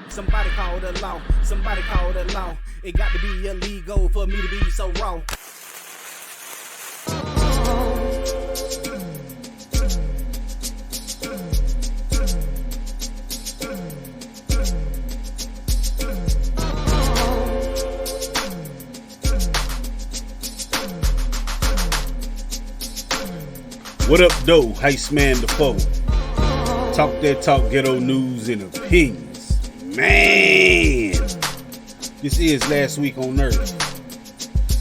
Somebody call the law. Somebody call the law. It got to be illegal for me to be so raw. What up, though? Heist Man Da Foe. Talk that talk, ghetto news and opinions. Man, this is Last Week on Earth.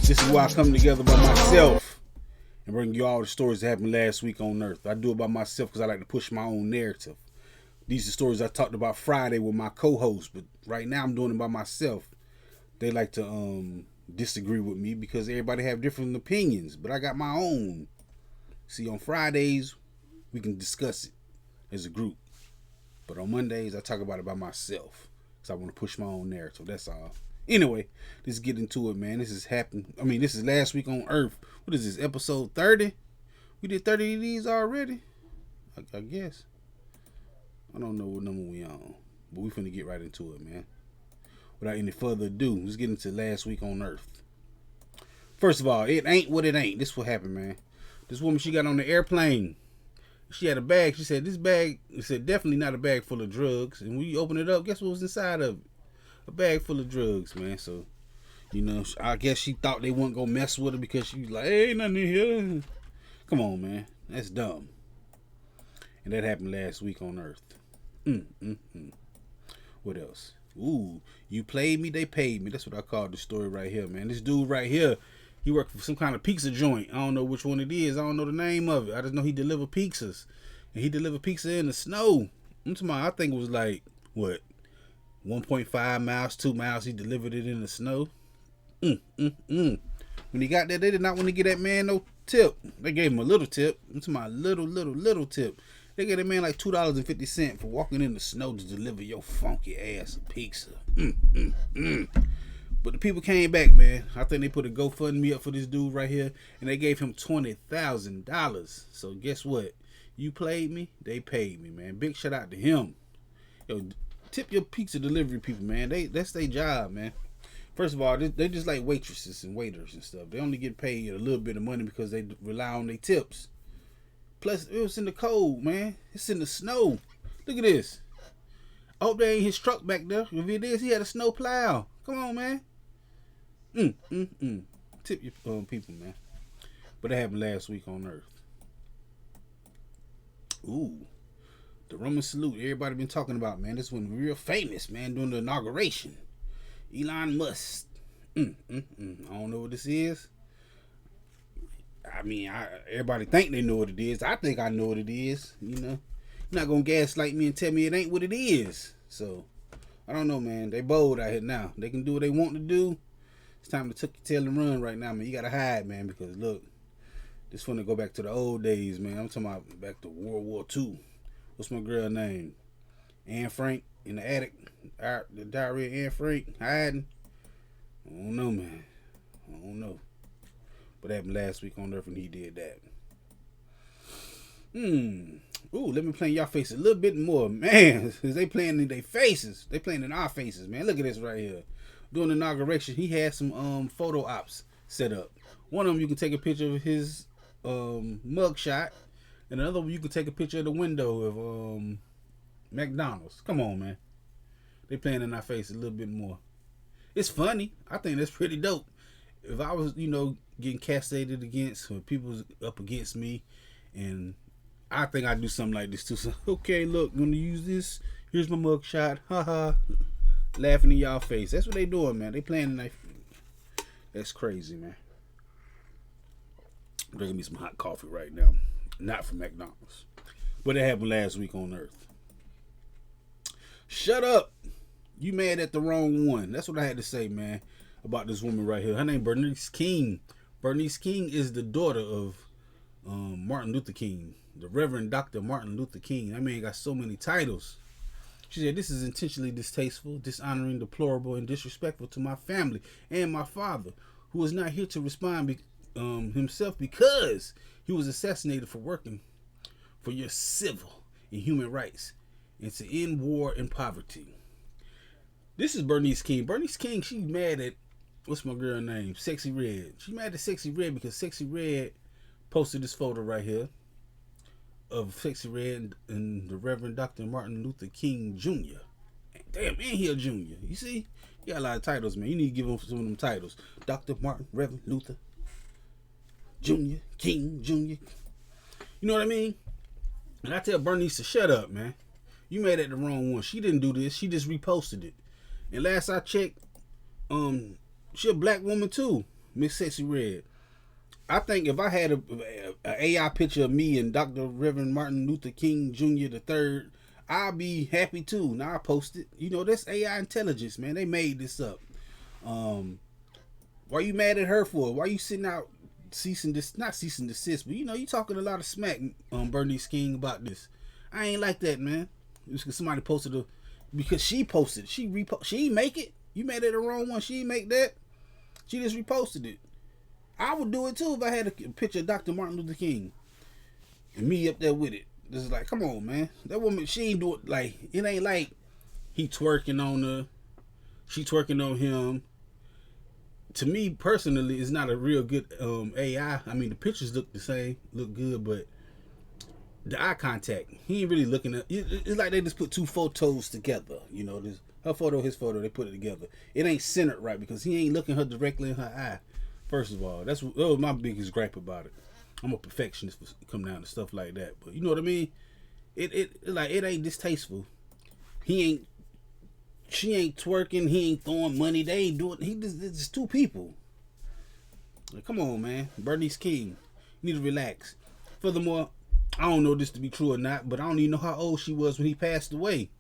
This is why I come together by myself and bring you all the stories that happened last week on Earth. I do it by myself because I like to push my own narrative. These are stories I talked about Friday with my co-host, but right now I'm doing it by myself. They like to disagree with me because everybody have different opinions, but I got my own. See, on Fridays, we can discuss it as a group. But on Mondays, I talk about it by myself. Because I want to push my own narrative. That's all. Anyway, let's get into it, man. This is Last Week on Earth. What is this, episode 30? We did 30 of these already? I guess. I don't know what number we on. But we finna get right into it, man. Without any further ado, let's get into Last Week on Earth. First of all, it ain't what it ain't. This what happened, man. This woman, she got on the airplane. She had a bag. She said, this bag, it said definitely not a bag full of drugs. And when you open it up, guess what was inside of it? A bag full of drugs, man. So, you know, I guess she thought they weren't going to mess with her because she was like, hey, ain't nothing in here. Come on, man. That's dumb. And that happened last week on Earth. What else? Ooh, you played me, they paid me. That's what I call the story right here, man. This dude right here, he worked for some kind of pizza joint. I don't know which one it is. I don't know the name of it. I just know he delivered pizzas. And he delivered pizza in the snow. I'm talking about, I think it was like, what, 1.5 miles, 2 miles. He delivered it in the snow. When he got there, they did not want to give that man no tip. They gave him a little tip. I'm talking about little tip. They gave that man like $2.50 for walking in the snow to deliver your funky ass a pizza. But the people came back, man. I think they put a GoFundMe up for this dude right here, and they gave him $20,000. So guess what? You played me, they paid me, man. Big shout out to him. Yo, tip your pizza delivery people, man. That's their job, man. First of all, they just like waitresses and waiters and stuff. They only get paid a little bit of money because they rely on their tips. Plus, it was in the cold, man. It's in the snow. Look at this. I hope that ain't his truck back there. If it is, he had a snow plow. Come on, man. Tip your people, man. But that happened last week on Earth. Ooh, the Roman salute. Everybody been talking about, man. This one real famous, man, during the inauguration. Elon Musk. I don't know what this is. I mean, everybody think they know what it is. I think I know what it is. You know, you're not gonna gaslight me and tell me it ain't what it is. So I don't know, man. They bold out here now. They can do what they want to do. It's time to tuck your tail and run right now, man. You gotta hide, man, because look, this one to go back to the old days, man. I'm talking about back to World War II. What's my girl name? Anne Frank in the attic. The diary of Anne Frank hiding. I don't know, man. I don't know. But that happened last week on Earth when he did that. Ooh, let me play in y'all faces a little bit more, man. Cause they playing in their faces. They playing in our faces, man. Look at this right here. During the inauguration, he had some photo ops set up. One of them, you can take a picture of his mug shot, and another one, you can take a picture of the window of McDonald's. Come on, man. They playing in our face a little bit more. It's funny. I think that's pretty dope. If I was, getting castrated against, or people was up against me, and I think I'd do something like this too. So, okay, look, I'm gonna use this. Here's my mug shot. Haha. Laughing in y'all face. That's what they doing, man. They playing the knife. That's crazy, man. Drinking me some hot coffee right now. Not from McDonald's. But it happened last week on Earth. Shut up. You mad at the wrong one. That's what I had to say, man, about this woman right here. Her name Bernice King. Bernice King is the daughter of Martin Luther King. The Reverend Dr. Martin Luther King. That man got so many titles. She said, this is intentionally distasteful, dishonoring, deplorable, and disrespectful to my family and my father, who is not here to respond himself because he was assassinated for working for your civil and human rights and to end war and poverty. This is Bernice King. Bernice King, she mad at, what's my girl name? Sexy Red. She mad at Sexy Red because Sexy Red posted this photo right here of Sexy Red and the Reverend Dr. Martin Luther King Jr. Damn, and he a junior. You see? He got a lot of titles, man. You need to give him some of them titles. Dr. Martin, Reverend Luther Jr., King Jr. You know what I mean? And I tell Bernice to shut up, man. You made it the wrong one. She didn't do this. She just reposted it. And last I checked, she a black woman too, Miss Sexy Red. I think if I had a AI picture of me and Dr. Reverend Martin Luther King Jr. the third, I'll be happy too. Now I post it. You know, that's AI intelligence, man. They made this up. Why you mad at her for? Why you sitting out not cease and desist, but you know, you talking a lot of smack on Bernice King about this. I ain't like that, man. Just because somebody posted because she posted, she ain't make it. You made it the wrong one. She ain't make that. She just reposted it. I would do it too if I had a picture of Dr. Martin Luther King and me up there with it. It's like, come on, man. That woman, she ain't do it like, it ain't like he twerking on her, she twerking on him. To me personally, it's not a real good AI. I mean, the pictures look the same, look good, but the eye contact, he ain't really looking at. It's like they just put two photos together. You know, this her photo, his photo. They put it together. It ain't centered right because he ain't looking her directly in her eye. First of all, that was my biggest gripe about it. I'm a perfectionist for come down to stuff like that, but you know what I mean. It ain't distasteful. She ain't twerking. He ain't throwing money. They ain't doing. It's just two people. Like, come on, man. Bernice King, you need to relax. Furthermore, I don't know this to be true or not, but I don't even know how old she was when he passed away.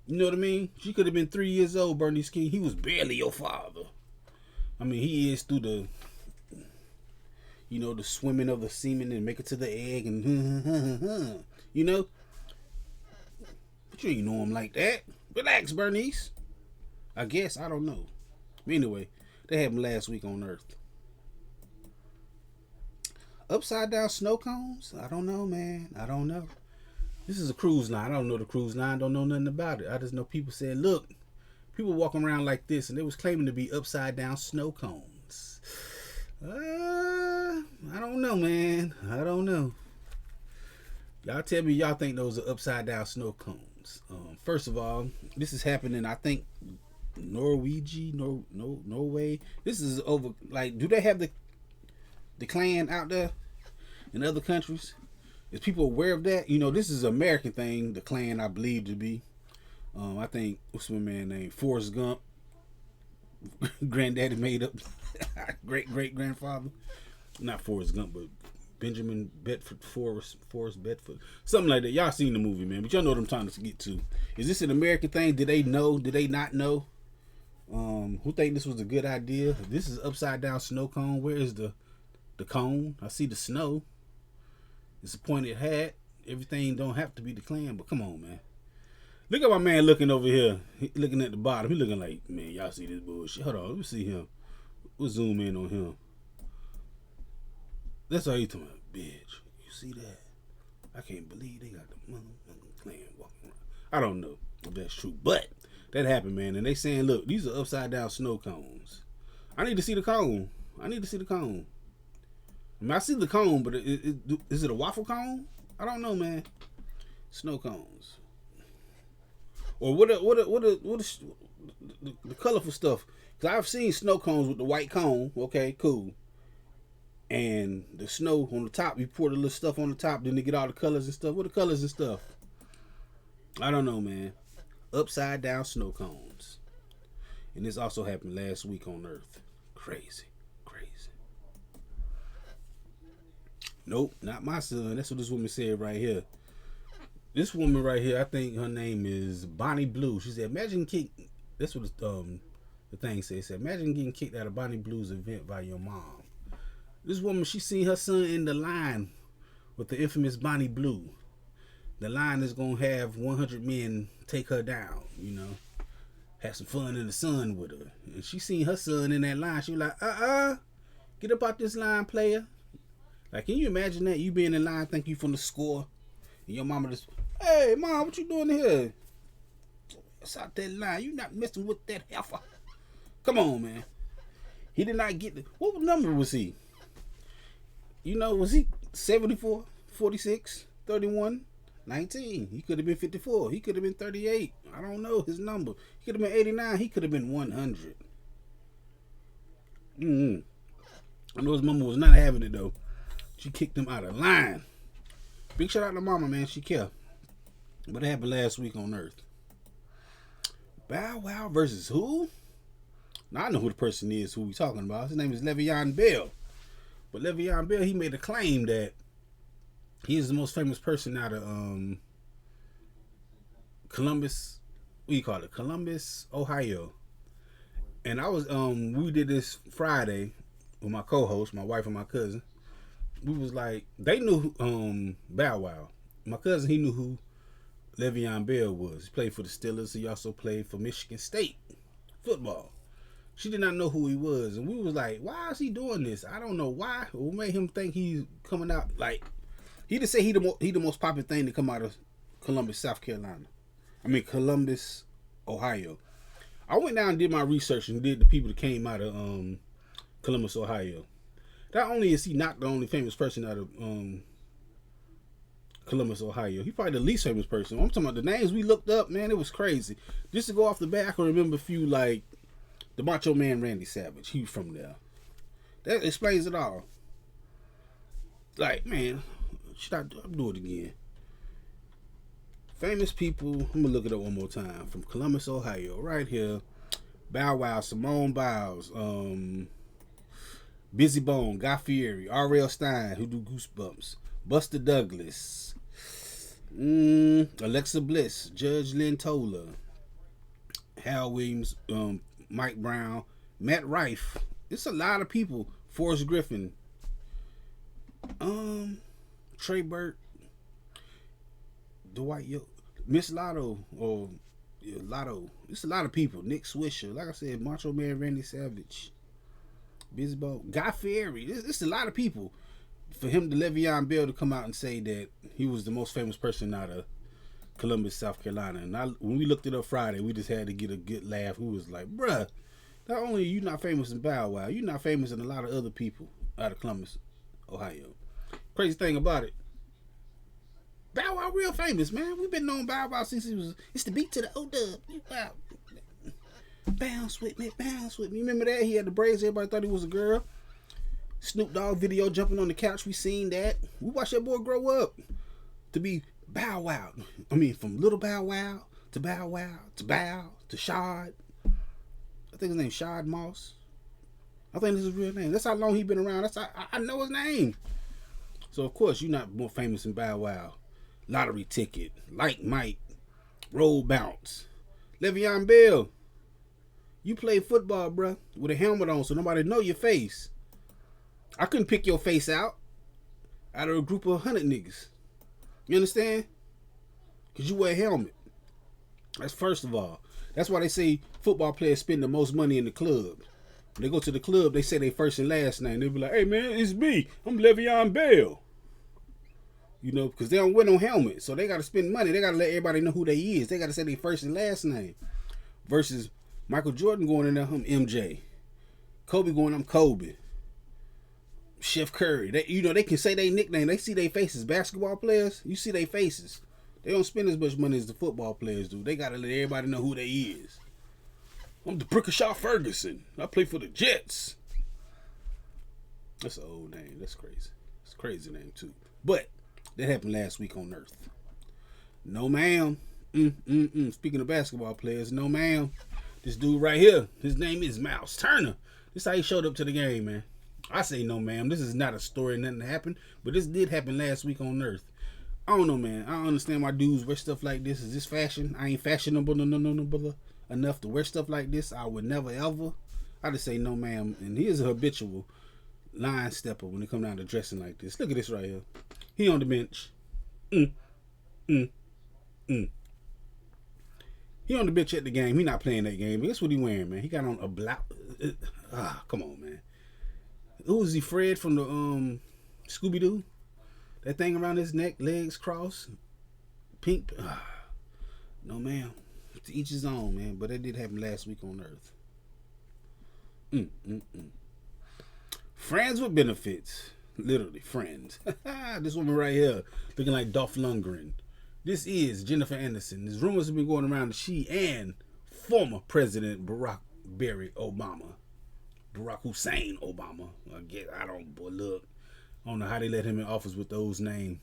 You know what I mean? She could have been 3 years old, Bernice King. He was barely your father. I mean, he is through the, you know, the swimming of the semen and make it to the egg and, you know? But you ain't know him like that. Relax, Bernice. I guess. I don't know. But anyway, they had him last week on Earth. Upside down snow cones? I don't know, man. I don't know. This is a cruise line. I don't know the cruise line. Don't know nothing about it. I just know people said, look, people walking around like this, and they was claiming to be upside down snow cones. I don't know, man. I don't know. Y'all tell me y'all think those are upside down snow cones. First of all, this is happening, I think, Norway. This is over, like, do they have the Klan out there in other countries? Is people aware of that? You know, this is an American thing, the Klan, I believe to be. I think, what's my man name? Forrest Gump. Granddaddy made up. Great-great-grandfather. Not Forrest Gump, but Benjamin Bedford Forrest Bedford. Something like that. Y'all seen the movie, man. But y'all know what I'm trying to get to. Is this an American thing? Did they know? Did they not know? Who think this was a good idea? This is upside down snow cone. Where is the cone? I see the snow. It's a pointed hat. Everything don't have to be the Klan, but come on, man. Look at my man looking over here. He looking at the bottom. He looking like, man, y'all see this bullshit. Hold on, let me see him. We'll zoom in on him. That's how he talking about, bitch. You see that? I can't believe they got the motherfucking Klan walking around. I don't know if that's true, but that happened, man. And they saying, look, these are upside down snow cones. I need to see the cone. I mean, I see the cone, but is it a waffle cone? I don't know, man. Snow cones. Or what the colorful stuff? Because I've seen snow cones with the white cone. Okay, cool. And the snow on the top, you pour the little stuff on the top, then they get all the colors and stuff. What the colors and stuff? I don't know, man. Upside down snow cones. And this also happened last week on Earth. Crazy. Nope, not my son. That's what this woman said right here. This woman right here, I think her name is Bonnie Blue. She said, imagine that's what the thing said. It said, imagine getting kicked out of Bonnie Blue's event by your mom. This woman, she seen her son in the line with the infamous Bonnie Blue. The line is going to have 100 men take her down, you know. Have some fun in the sun with her. And she seen her son in that line. She was like, get up out this line, player. Like, can you imagine that? You being in line, think you from the score, and your mama just, hey, mom, what you doing here? ass out that line. You not messing with that heifer. Come on, man. He did not get the... What number was he? You know, was he 74, 46, 31, 19? He could have been 54. He could have been 38. I don't know his number. He could have been 89. He could have been 100. I know his mama was not having it, though. She kicked him out of line. Big shout out to mama, man. She kept. But it happened last week on Earth. Bow Wow versus who? Now, I know who the person is who we talking about. His name is Le'Veon Bell. But Le'Veon Bell, he made a claim that he is the most famous person out of Columbus. What do you call it? Columbus, Ohio. And I was we did this Friday with my co-host, my wife and my cousin. We was like, they knew Bow Wow. My cousin, he knew who Le'Veon Bell was. He played for the Steelers. He also played for Michigan State football. She did not know who he was, and we was like, why is he doing this? I don't know why. What made him think he's coming out? Like, he just say he the most popular thing to come out of Columbus, South Carolina. I mean Columbus, Ohio. I went down and did my research and did the people that came out of Columbus, Ohio. Not only is he not the only famous person out of Columbus, Ohio, he's probably the least famous person. I'm talking about the names we looked up, man. It was crazy. Just to go off the bat, I can remember a few, like the Macho Man Randy Savage. He was from there. That explains it all. Like, man, should I do it again? Famous people. I'm gonna look it up one more time. From Columbus, Ohio, right here. Bow Wow, Simone Biles, Busy Bone, Guy Fieri, R.L. Stein, who do Goosebumps, Buster Douglas, Alexa Bliss, Judge Lynn Toler, Hal Williams, Mike Brown, Matt Rife. It's a lot of people. Forrest Griffin, Trey Burke, Dwight Yo, Miss Lotto, or Lotto. It's a lot of people. Nick Swisher, like I said, Macho Man Randy Savage, Busy Bone, Guy Fieri. It's a lot of people. For him, to Le'Veon Bell, to come out and say that he was the most famous person out of Columbus, South Carolina. And when we looked it up Friday, we just had to get a good laugh. We was like, bruh, not only are you not famous in Bow Wow, you're not famous in a lot of other people out of Columbus, Ohio. Crazy thing about it, Bow Wow real famous, man. We've been knowing Bow Wow since he was, it's the beat to the O-Dub. Bounce with me, bounce with me. Remember that? He had the braids, everybody thought he was a girl. Snoop Dogg video jumping on the couch, we seen that. We watched that boy grow up to be Bow Wow. I mean, from little Bow Wow to Bow Wow to Bow to Shad. I think his name's Shad Moss. I think this is his real name. That's how long he been around. That's how I know his name. So of course you're not more famous than Bow Wow. Lottery Ticket, Like Mike, Roll Bounce. Le'Veon Bell, you play football, bruh, with a helmet on so nobody know your face. I couldn't pick your face out of a group of 100 niggas. You understand? Because you wear a helmet. That's first of all. That's why they say football players spend the most money in the club. When they go to the club, they say their first and last name. They be like, hey man, it's me. I'm Le'Veon Bell. You know, because they don't wear no helmet. So they got to spend money. They got to let everybody know who they is. They got to say their first and last name. Versus Michael Jordan going in there, I'm MJ. Kobe going, I'm Kobe. Chef Curry. They can say their nickname. They see their faces. Basketball players, you see their faces. They don't spend as much money as the football players do. They got to let everybody know who they is. I'm the Brickashaw Ferguson. I play for the Jets. That's an old name. That's crazy. It's a crazy name too. But that happened last week on Earth. No ma'am. Speaking of basketball players, no ma'am. This dude right here, his name is Miles Turner. This is how he showed up to the game, man. I say no ma'am. This is not a story, nothing happened. But this did happen last week on Earth. I don't know, man. I don't understand why dudes wear stuff like this. Is this fashion? I ain't fashionable enough to wear stuff like this. I would never ever. I just say no ma'am. And he is a habitual line stepper when it comes down to dressing like this. Look at this right here. He on the bench. He on the bench at the game. He not playing that game. But guess what he wearing, man? He got on a blouse. Come on, man. Who is he? Fred from the Scooby-Doo? That thing around his neck, legs crossed, pink. No, ma'am. To each his own, man. But that did happen last week on Earth. Friends with benefits. Literally, friends. This woman right here, looking like Dolph Lundgren. This is Jennifer Aniston. There's rumors have been going around that she and former President Barack Hussein Obama. I don't know how they let him in office with those names.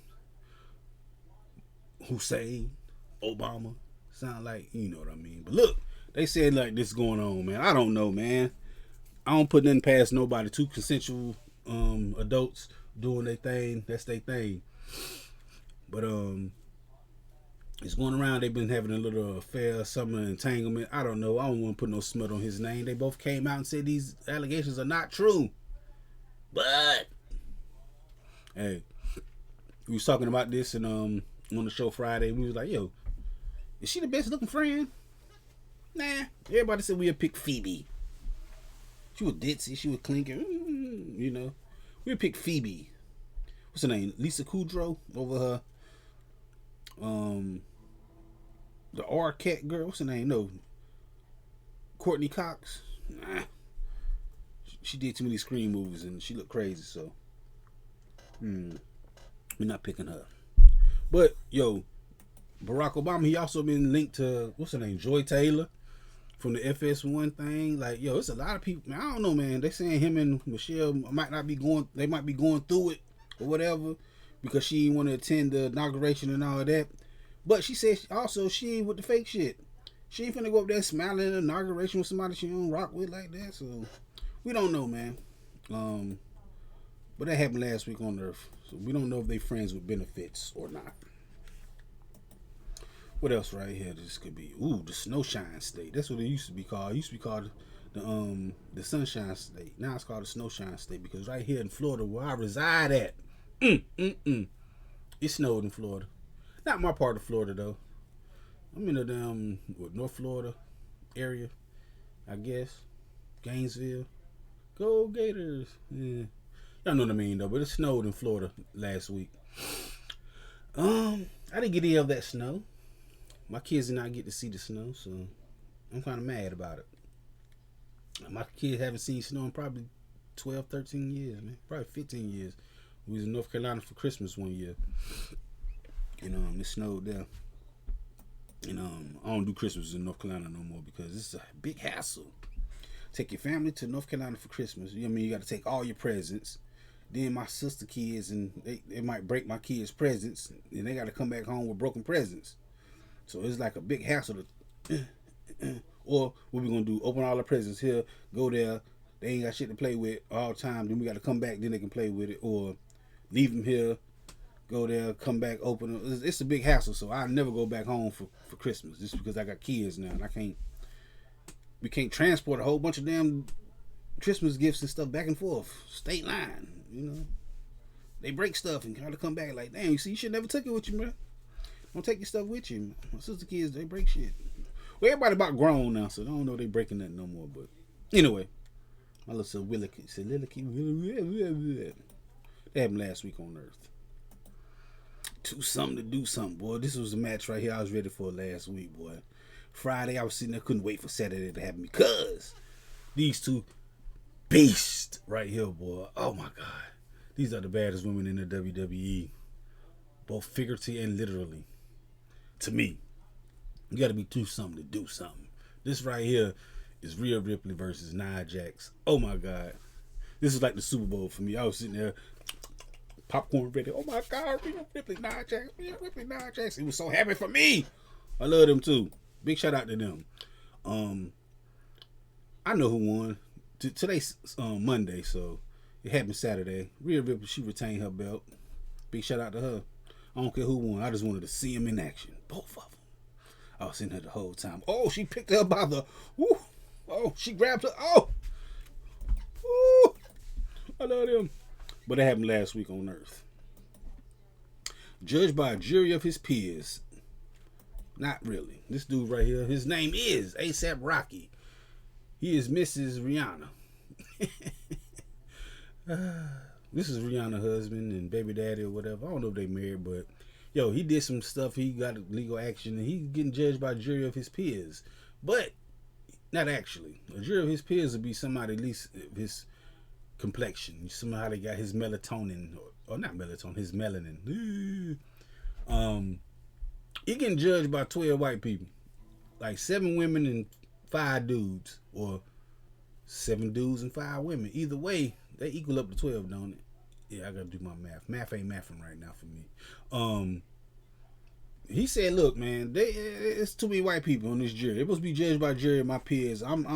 Hussein Obama. Sound like, you know what I mean. But look, they said like this going on, man. I don't know, man. I don't put nothing past nobody. Two consensual adults doing their thing. That's their thing. But it's going around. They've been having a little affair, summer entanglement. I don't know. I don't want to put no smut on his name. They both came out and said these allegations are not true. But hey, we was talking about this and on the show Friday. We was like, yo, is she the best looking friend? Nah. Everybody said we'd pick Phoebe. She was ditzy. She was clinking. You know. We'd pick Phoebe. What's her name? Lisa Kudrow over her. The Arquette girl. What's her name? No. Courtney Cox. Nah. She did too many Scream movies and she looked crazy. So. We're not picking her. But, yo. Barack Obama, he also been linked to, what's her name, Joy Taylor from the FS1 thing. Like, yo, it's a lot of people. Man, I don't know, man. They saying him and Michelle might be going through it or whatever because she didn't want to attend the inauguration and all of that. But she said also she ain't with the fake shit. She ain't finna go up there smiling at the inauguration with somebody she don't rock with like that. So we don't know, man. But that happened last week on Earth. So we don't know if they friends with benefits or not. What else right here? This could be the Snowshine State. That's what it used to be called. It used to be called the Sunshine State. Now it's called the Snowshine State because right here in Florida, where I reside at, it snowed in Florida. Not my part of Florida though. I'm in the damn North Florida area, I guess. Gainesville, go Gators. Yeah, y'all know what I mean though. But it snowed in Florida last week. I didn't get any of that snow. My kids did not get to see the snow, so I'm kind of mad about it. My kids haven't seen snow in probably 12, 13 years, man. Probably 15 years. We was in North Carolina for Christmas one year. And it snowed there. And I don't do Christmas in North Carolina no more because it's a big hassle. Take your family to North Carolina for Christmas. You know what I mean? You got to take all your presents. Then my sister kids, and they might break my kids' presents, and they got to come back home with broken presents. So it's like a big hassle to, or what we gonna do? Open all the presents here, go there. They ain't got shit to play with all the time. Then we got to come back. Then they can play with it, or leave them here, go there, come back, open it. It's a big hassle. So I never go back home for Christmas just because I got kids now, and we can't transport a whole bunch of damn Christmas gifts and stuff back and forth, state line. They break stuff and gotta come back like, damn, you see, you should never took it with you, man. Don't take your stuff with you. My sister kids, they break shit. Well, everybody about grown now, so I don't know they breaking that no more. But anyway, my little soliloquy. That happened last week on Earth. Do something to do something, boy. This was a match right here I was ready for last week, boy. Friday, I was sitting there, couldn't wait for Saturday to happen because these two beasts right here, boy. Oh my God. These are the baddest women in the WWE. Both figuratively and literally. To me, you got to be do something to do something. This right here is Rhea Ripley versus Nia Jax. Oh my God. This is like the Super Bowl for me. I was sitting there, popcorn ready. Oh my God, Rhea Ripley, Nia Jax, Rhea Ripley, Nia Jax. It was so happy for me. I love them too. Big shout out to them. I know who won. Today's Monday, so it happened Saturday. Rhea Ripley, she retained her belt. Big shout out to her. I don't care who won. I just wanted to see them in action. Both of them. I was in her the whole time. Oh, she picked her up by the... Woo, oh, she grabbed her. Oh. Woo, I love them. But it happened last week on Earth. Judged by a jury of his peers. Not really. This dude right here, his name is A$AP Rocky. He is Mrs. Rihanna. This is Rihanna's husband and baby daddy or whatever. I don't know if they married, but yo, he did some stuff. He got legal action, and he's getting judged by a jury of his peers. But not actually. A jury of his peers would be somebody at least of his complexion. Somehow they got his melatonin, or not melatonin, his melanin. He getting judged by 12 white people, like 7 women and 5 dudes, or 7 dudes and 5 women. Either way, they equal up to 12, don't it? Yeah, I gotta do my math. Math ain't mathing right now for me. He said, "Look, man, it's too many white people on this jury. They're supposed to be judged by a jury of my peers. Where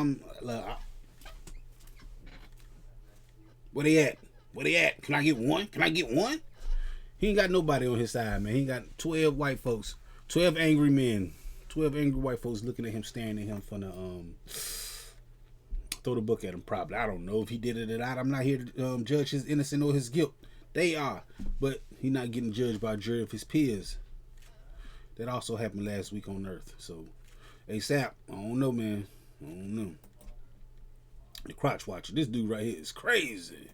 they at? Where they at? Can I get one? Can I get one?" He ain't got nobody on his side, man. He got 12 white folks, 12 angry men, 12 angry white folks looking at him, staring at him for the throw the book at him. Probably. I don't know if he did it or not. I'm not here to judge his innocence or his guilt. They are, but he not getting judged by a jury of his peers. That also happened last week on Earth. So, ASAP, I don't know, man. I don't know. The crotch watcher. This dude right here is crazy.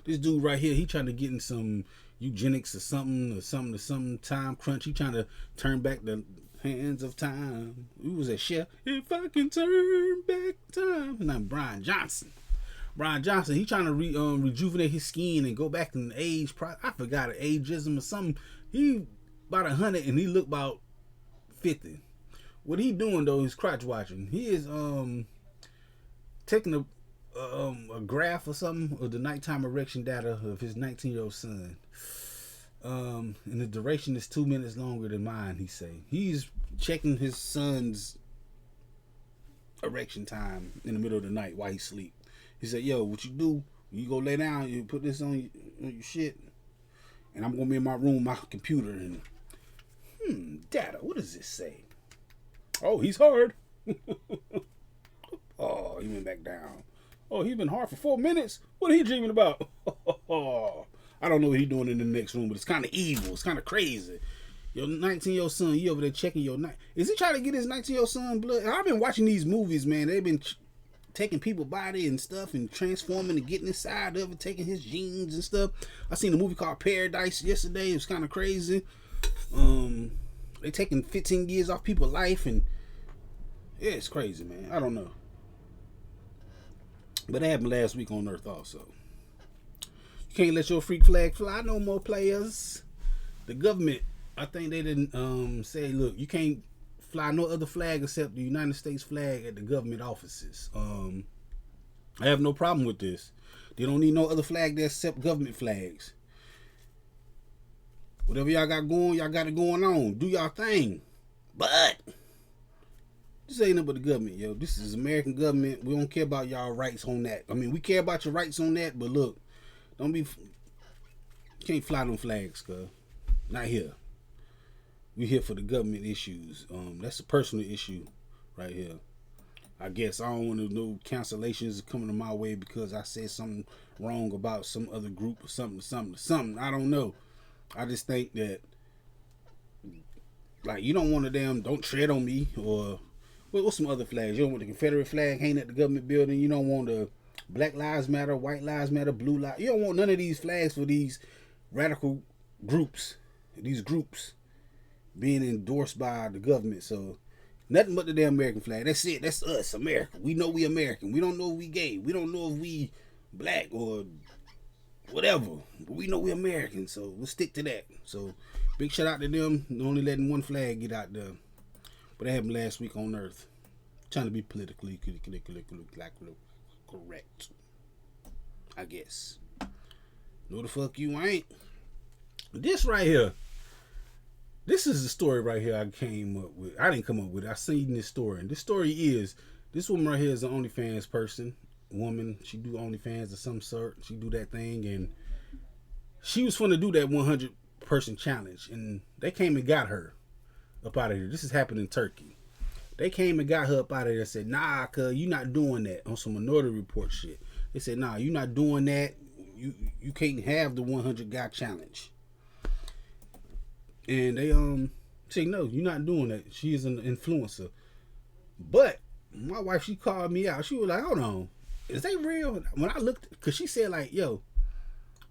This dude right here, he trying to get in some eugenics or something time crunch. He trying to turn back the hands of time. Who was that chef? If I can turn back time. Not Brian Johnson. Brian Johnson, he trying to rejuvenate his skin and go back in the age. I forgot an ageism or something. He about 100 and he look about 50. What he doing though is crotch watching. He is taking a graph or something of the nighttime erection data of his 19-year-old son. And the duration is 2 minutes longer than mine, he say. He's checking his son's erection time in the middle of the night while he sleep. He said, "Yo, what you do, you go lay down, you put this on your shit, and I'm gonna be in my room, my computer, and data, what does this say? Oh, he's hard." Oh, he went back down. Oh, he been hard for 4 minutes? What are he dreaming about? I don't know what he doing in the next room, but it's kind of evil. It's kind of crazy. Your 19-year-old son, you over there checking your night. Is he trying to get his 19-year-old son blood? I've been watching these movies, man. They've been taking people's body and stuff and transforming and getting inside of it, taking his genes and stuff. I seen a movie called Paradise yesterday. It was kind of crazy. They taking 15 years off people's life, and yeah, it's crazy, man. I don't know. But it happened last week on Earth also. You can't let your freak flag fly no more, players. The government, I think they didn't say, look, you can't fly no other flag except the United States flag at the government offices. I have no problem with this. They don't need no other flag there except government flags. Whatever y'all got going, y'all got it going on. Do y'all thing. But this ain't nothing but the government, yo. This is American government. We don't care about y'all rights on that. I mean, we care about your rights on that, but look, you can't fly them flags, cuz. Not here. We here for the government issues. That's a personal issue right here. I guess I don't want to know cancellations coming to my way because I said something wrong about some other group or something. I don't know. I just think that, like, you don't want don't tread on me, or what's some other flags? You don't want the Confederate flag hanging at the government building. You don't want the Black Lives Matter, White Lives Matter, Blue Lives. You don't want none of these flags for these radical groups. These groups being endorsed by the government. So nothing but the damn American flag. That's it. That's us, America. We know we American. We don't know if we gay. We don't know if we black or whatever. But we know we American. So we'll stick to that. So big shout out to them. Only letting one flag get out there. But that happened last week on Earth. Trying to be politically correct, I guess. No the fuck you ain't. This right here. This is the story right here I came up with. I didn't come up with it. I seen this story. And this story is, this woman right here is an OnlyFans person. Woman. She do OnlyFans of some sort. She do that thing. And she was finna do that 100 person challenge. And they came and got her up out of here. This is happening in Turkey. They came and got her up out of there and said, nah, cuz you not doing that, on some Minority Report shit. They said, nah, you not doing that. You can't have the 100 guy challenge. And they say, no, you're not doing that. She is an influencer. But my wife, she called me out. She was like, hold on, is they real? When I looked, because she said like, yo,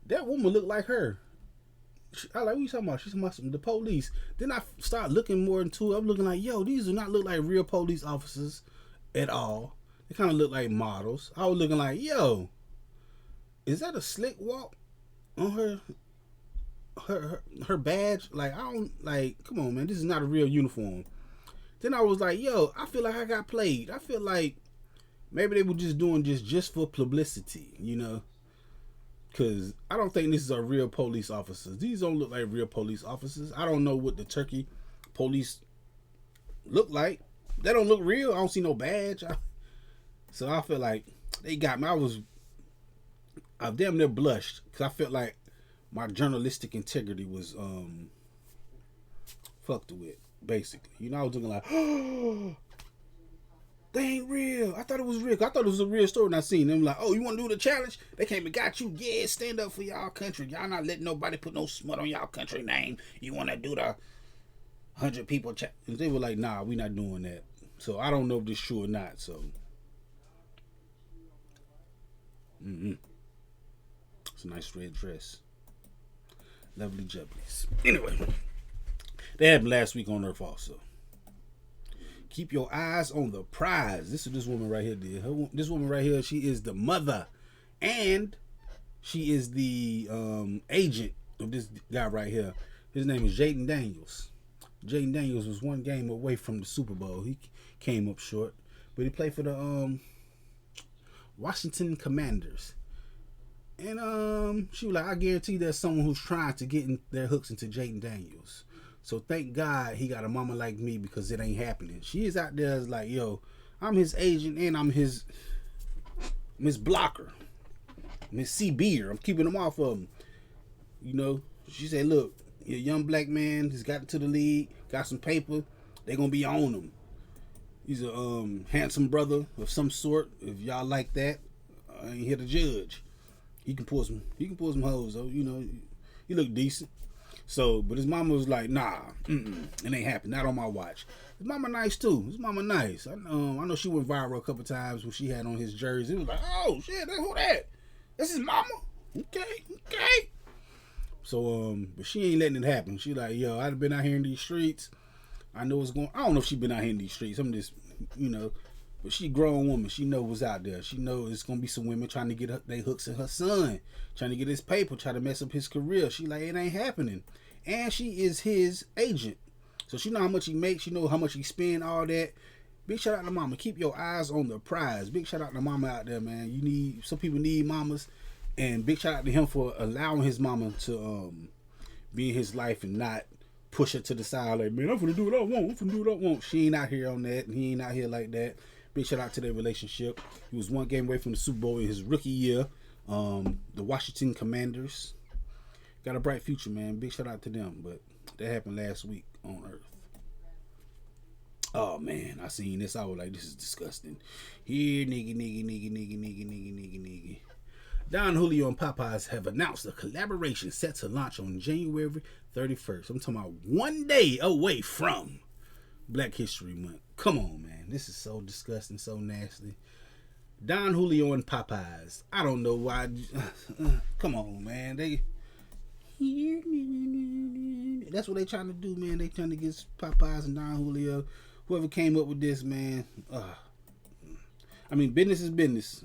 that woman looked like her. I like, what you talking about? She's talking about the police. Then I start looking more into it. I'm looking like, yo, these do not look like real police officers at all. They kind of look like models. I was looking like, yo, is that a slick walk on her badge? Like, I don't, like, come on, man, this is not a real uniform. Then I was like, yo, I feel like I got played. I feel like maybe they were just doing just for publicity, you know? Because I don't think these are real police officers. These don't look like real police officers. I don't know what the Turkey police look like. They don't look real. I don't see no badge. So I feel like they got me. I damn near blushed because I felt like my journalistic integrity was fucked with, basically. You know, I was looking like, oh, they ain't real. I thought it was real. I thought it was a real story. And I seen them like, oh, you want to do the challenge? They came and got you. Yeah, stand up for y'all country. Y'all not letting nobody put no smut on y'all country name. You want to do the 100 people challenge? And they were like, nah, we not doing that. So I don't know if this is true or not. So, it's a nice red dress. Lovely jubblies. Anyway, they happened last week on Earth also. Keep your eyes on the prize. This is this woman right here did. This woman right here, she is the mother. And she is the agent of this guy right here. His name is Jaden Daniels. Jaden Daniels was one game away from the Super Bowl. He came up short. But he played for the Washington Commanders. And she was like, I guarantee there's someone who's trying to get their hooks into Jaden Daniels. So thank God he got a mama like me because it ain't happening. She is out there like, yo, I'm his agent and I'm his blocker. Miss C Beer. I'm keeping him off of him. You know, she said, look, you're a young black man. He's got into the league, got some paper. They're going to be on him. He's a handsome brother of some sort. If y'all like that, I ain't here to judge. He can pull some hoes, though. You know, he look decent. So, but his mama was like, nah, it ain't happening. Not on my watch. His mama nice, too. His mama nice. I know she went viral a couple times when she had on his jersey. It was like, oh, shit, who that? That's his mama? Okay. So, but she ain't letting it happen. She like, yo, I've been out here in these streets. I know what's going on. I don't know if she been out here in these streets. I'm just, you know, but she a grown woman. She know what's out there. She know it's going to be some women trying to get their hooks in her son, trying to get his paper, trying to mess up his career. She like, it ain't happening. And she is his agent. So she know how much he makes. She know how much he spend, all that. Big shout out to mama. Keep your eyes on the prize. Big shout out to mama out there, man. Some people need mamas. And big shout out to him for allowing his mama to be in his life and not push her to the side like, man, I'm finna do what I want. She ain't out here on that, and he ain't out here like that. Big shout out to their relationship. He was one game away from the Super Bowl in his rookie year. The Washington Commanders got a bright future, man. Big shout out to them. But that happened last week on Earth. Oh man, I seen this. I was like, this is disgusting. Here, nigga. Don Julio and Popeyes have announced a collaboration set to launch on January 31st. I'm talking about one day away from Black History Month. Come on, man. This is so disgusting, so nasty. Don Julio and Popeyes. I don't know why. Come on, man. That's what they trying to do, man. They trying to get Popeyes and Don Julio. Whoever came up with this, man. I mean, business is business.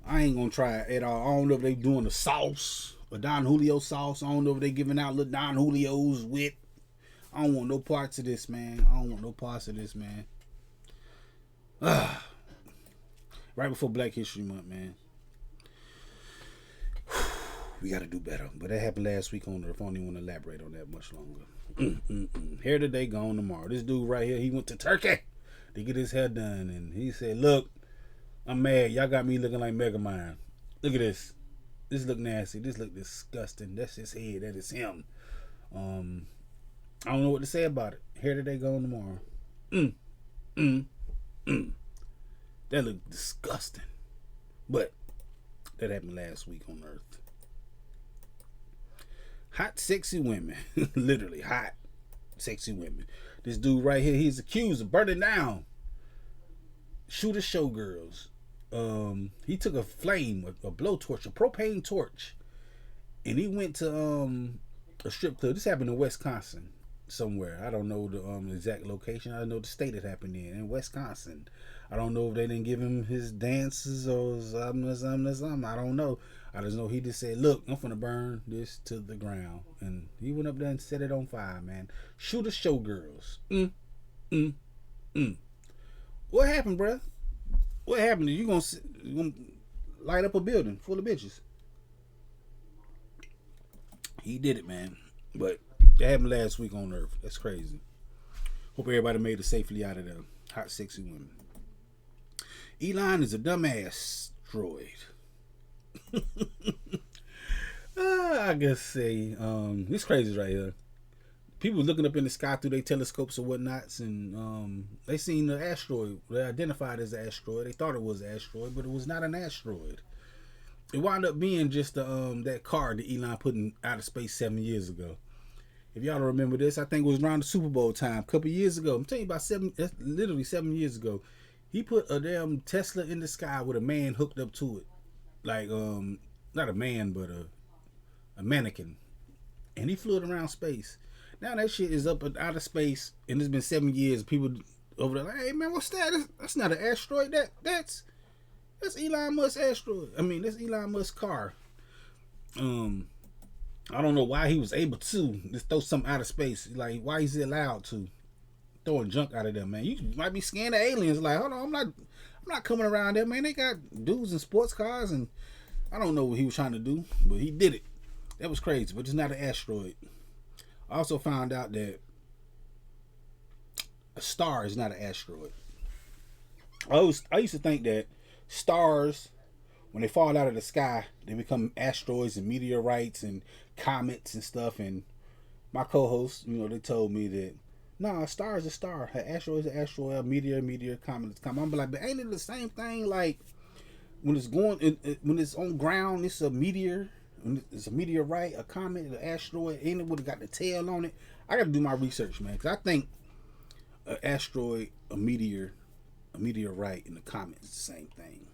I ain't gonna try it at all. I don't know if they doing a sauce, a Don Julio sauce. I don't know if they giving out little Don Julios with. I don't want no parts of this, man. Right before Black History Month, man. We gotta do better. But that happened last week on Earth. I don't even want to elaborate on that much longer. Here today, gone tomorrow. This dude right here, he went to Turkey to get his hair done, and he said, "Look, I'm mad. Y'all got me looking like Maaaaaaan. Look at this. This look nasty. This look disgusting. That's his head. That is him. I don't know what to say about it. Here today, gone tomorrow. That look disgusting. But that happened last week on Earth. Hot, sexy women. Literally hot, sexy women. This dude right here, he's accused of burning down Shooter Showgirls. He took a flame, a blowtorch, a propane torch, and he went to a strip club. This happened in Wisconsin somewhere. I don't know the exact location. I know the state it happened in Wisconsin. I don't know if they didn't give him his dances or something. I don't know. I just know he just said, "Look, I'm finna burn this to the ground," and he went up there and set it on fire, man. Shoot the showgirls. What happened, bruh? What happened? You gonna light up a building full of bitches? He did it, man. But that happened last week on Earth. That's crazy. Hope everybody made it safely out of there. Hot, sexy women. Elon is a dumbass droid. I guess say it's crazy right here. People looking up in the sky through their telescopes or whatnots, and they seen the asteroid. They identified as an asteroid. They thought it was an asteroid, but it was not an asteroid. It wound up being just that car that Elon put in outer space 7 years ago. If y'all don't remember this, I think it was around the Super Bowl time, a couple years ago. I'm telling you about literally 7 years ago. He put a damn Tesla in the sky with a man hooked up to it. Like, not a man, but a mannequin. And he flew it around space. Now that shit is up in outer space, and it's been 7 years. People over there like, hey man, what's that? That's not an asteroid. That's Elon Musk's asteroid. I mean, that's Elon Musk's car. I don't know why he was able to just throw something out of space. Like, why is he allowed to throwing junk out of there, man? You might be scaring the aliens. Like, hold on, I'm not coming around there, man. They got dudes in sports cars, and I don't know what he was trying to do, but he did it. That was crazy, but it's not an asteroid. I also found out that a star is not an asteroid. I used to think that stars, when they fall out of the sky, they become asteroids and meteorites and comets and stuff. And my co-hosts, they told me that a star is a star, an asteroid is an asteroid, a meteor, comet is comet. I'm like, but ain't it the same thing? Like when it's when it's on ground, it's a meteor. When it's a meteorite, a comet, an asteroid, ain't it would have got the tail on it? I got to do my research, man, because I think an asteroid, a meteorite, and a comet is the same thing.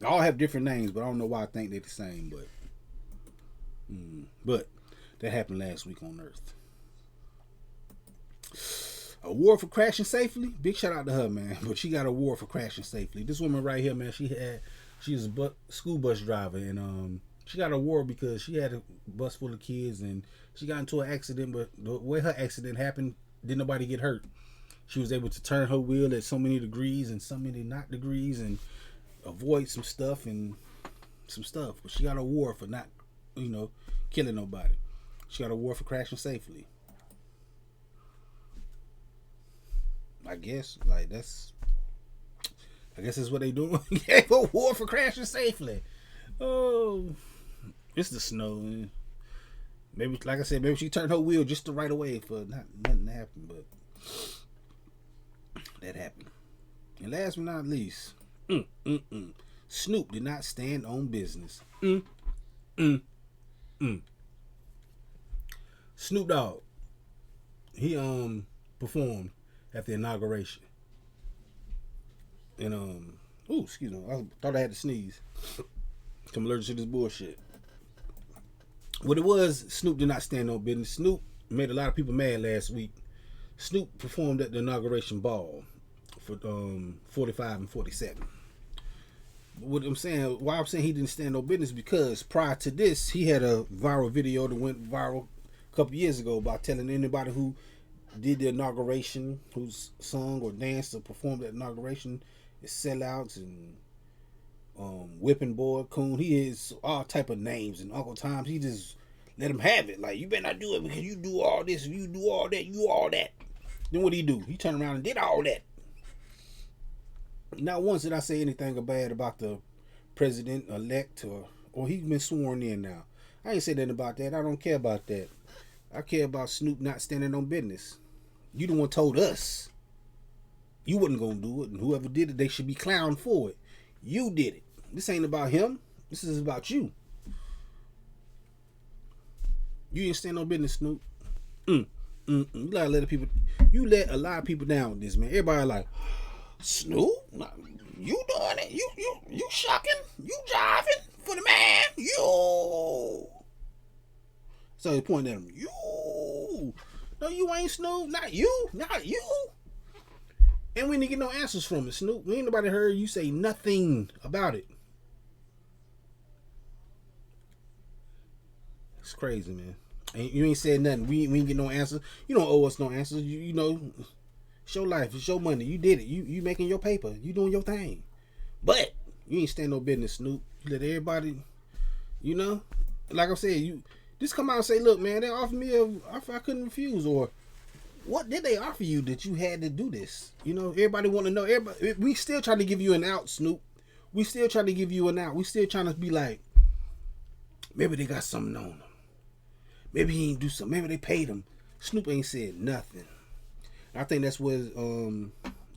They all have different names, but I don't know why I think they're the same. But that happened last week on Earth. Award for crashing safely. Big shout out to her, man. But she got an award for crashing safely. This woman right here, man, she was a school bus driver, and she got an award because she had a bus full of kids, and she got into an accident. But the way her accident happened, didn't nobody get hurt. She was able to turn her wheel at so many degrees and so many not degrees, and avoid some stuff. But she got an award for not, killing nobody. She got an award for crashing safely. I guess that's what they doing. Gave an award for crashing safely. Oh, it's the snow. Maybe, like I said, maybe she turned her wheel just the right way for nothing to happen, but that happened. And last but not least, Snoop did not stand on business. Snoop Dogg, he performed at the inauguration, and excuse me, I thought I had to sneeze. I'm allergic to this bullshit. What it was, Snoop did not stand on business. Snoop made a lot of people mad last week. Snoop performed at the inauguration ball for 45 and 47. What I'm saying, why I'm saying he didn't stand on business, because prior to this, he had a viral video that went viral a couple years ago about telling anybody who did the inauguration, who's sung or danced or performed at inauguration, is sellouts and whipping boy, coon. He is all type of names, and Uncle Tom's, he just let him have it. Like, you better not do it because you do all this, and you do all that, you all that. Then what did he do? He turned around and did all that. Not once did I say anything bad about the president-elect, or he's been sworn in now. I ain't said nothing about that. I don't care about that. I care about Snoop not standing on business. You the one told us you wasn't gonna do it, and whoever did it, they should be clowned for it. You did it. This ain't about him. This is about you. You didn't stand on business, Snoop. You let a lot of people down with this, man. Everybody like, Snoop, you doing it? You shucking? You jiving for the man? You. So he pointed at him. You. No, you ain't Snoop. Not you. Not you. And we didn't get no answers from it, Snoop. Ain't nobody heard you say nothing about it. It's crazy, man. And you ain't said nothing. We ain't get no answers. You don't owe us no answers. You know, it's your life. It's your money. You did it. You making your paper. You doing your thing. But you ain't stand no business, Snoop. You let everybody, you know, like I said, you just come out and say, look, man, they offered me a offer I couldn't refuse, or what did they offer you that you had to do this? You know, everybody want to know. Everybody, we still trying to give you an out, Snoop. We still trying to give you an out. We still trying to be like, maybe they got something on them. Maybe he ain't do something. Maybe they paid him. Snoop ain't said nothing. I think that's where the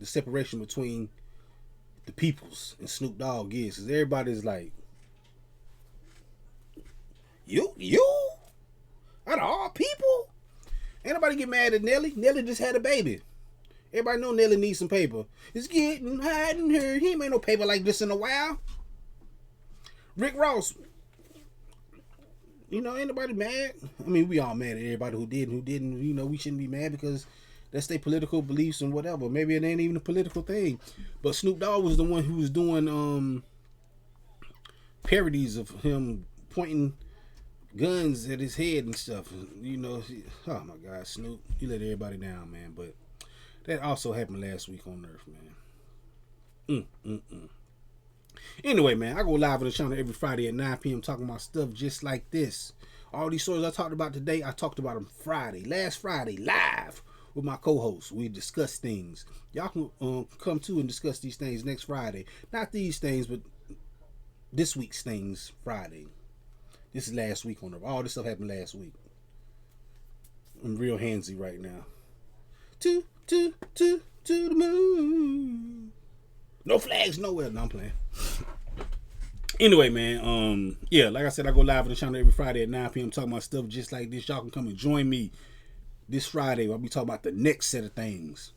separation between the peoples and Snoop Dogg is. Because everybody's like, you? Out of all people? Ain't nobody get mad at Nelly. Nelly just had a baby. Everybody know Nelly needs some paper. It's getting hot in here. He ain't made no paper like this in a while. Rick Ross. You know, ain't nobody mad. I mean, we all mad at everybody who did and who didn't. You know, we shouldn't be mad because that's their political beliefs and whatever. Maybe it ain't even a political thing. But Snoop Dogg was the one who was doing parodies of him pointing guns at his head and stuff. You know, oh my God, Snoop, you let everybody down, man. But that also happened last week on Earth, man. Anyway, man, I go live on the channel every Friday at 9 p.m. talking about stuff just like this. All these stories I talked about today, I talked about them last Friday, live with my co-hosts. We discuss things. Y'all can come to and discuss these things next Friday. Not these things, but this week's things Friday. This is last week on Earth. All this stuff happened last week. I'm real handsy right now. To the moon. No flags nowhere. No, I'm playing. Anyway, man, yeah, like I said, I go live on the channel every Friday at 9 p.m. talking about stuff just like this. Y'all can come and join me this Friday. I'll be talking about the next set of things.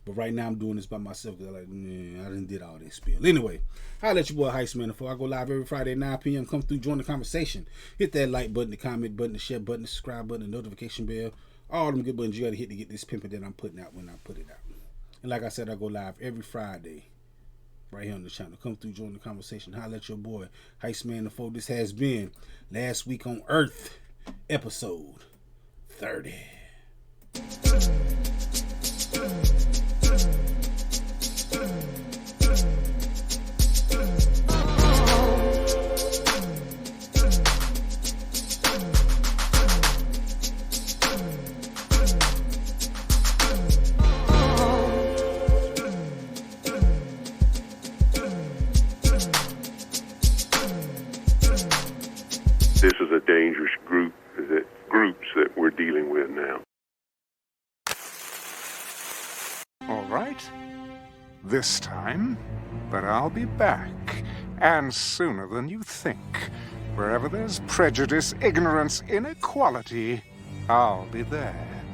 But right now I'm doing this by myself because I done did all this spiel. Anyway, I'll let your boy Heist Man Da Foe. I go live every Friday at 9 p.m. Come through, join the conversation. Hit that like button, the comment button, the share button, the subscribe button, the notification bell. All them good buttons you got to hit to get this pimping that I'm putting out when I put it out. And like I said, I go live every Friday right here on the channel. Come through, join the conversation. Holla at your boy, Heist Man Da Foe. This has been Last Week on Earth, episode 30. This is a dangerous groups that we're dealing with now. All right. This time, but I'll be back, and sooner than you think. Wherever there's prejudice, ignorance, inequality, I'll be there.